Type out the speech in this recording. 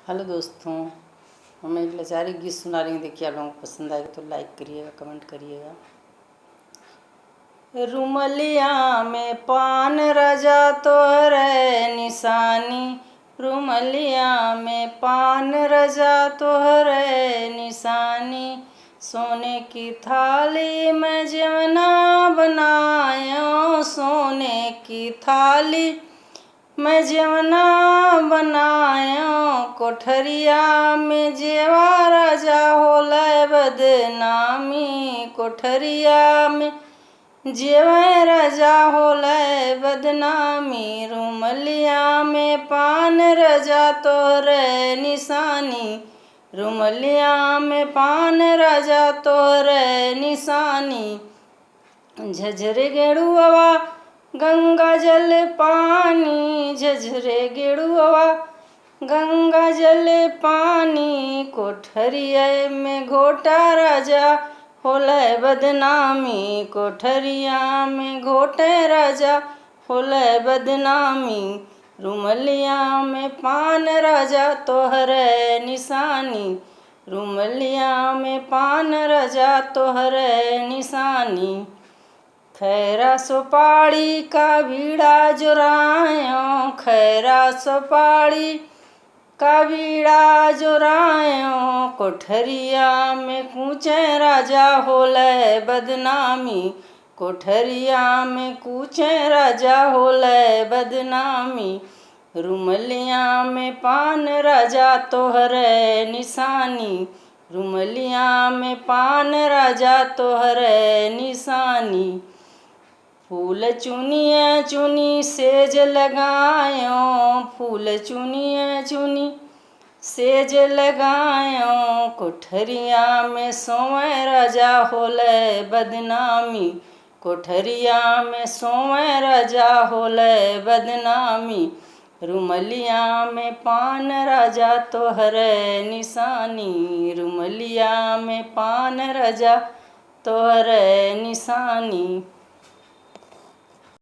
Hello दोस्तों, मैं एक लाचारी गीत सुना रही हूँ। देखिए आप लोगों को पसंद आएगा तो लाइक करिएगा, कमेंट करिएगा। रुमलिया में पान रजा तोहरे निशानी, रुमलिया में पान रजा तोहरे निशानी। सोने की थाली में जवना बनायो, सोने की थाली मैं जवना बनायो। कोठरिया में जेवा राजा होले बदनामी, कोठरिया में जेवा राजा होले बदनामी। रुमलिया में पान रजा तोहरे निशानी, रुमलिया में पान रजा तोहरे निशानी। झझरे गेड़ुआ गंगा जल पानी, झझरे गेड़ुआ गंगा जल पानी। कोठरिया में घोटा राजा होले बदनामी, कोठरिया में घोटे राजा होले बदनामी। रुमलिया में पान राजा तोहरे निशानी, रुमलिया में पान राजा तोहरे निशानी। खैरा सुपारी का बीड़ा जोरायो, खैरा सुपारी का बीड़ा जोरायो। कोठरिया में कूचे राजा होले बदनामी, कोठरिया में कूचे राजा होले बदनामी। रुमलिया में पान राजा तोहरे निशानी, रुमलिया में पान राजा तोहरे निशानी। फूल चुनिए चुनी सेज लगायो, फूल चुनिए चुनी सेज लगायो। कोठरिया में सोए राजा होले बदनामी, कोठरिया में सोए राजा होले बदनामी। रुमलिया में पान राजा तोहरे निशानी, रुमलिया में पान राजा तोहरे निशानी।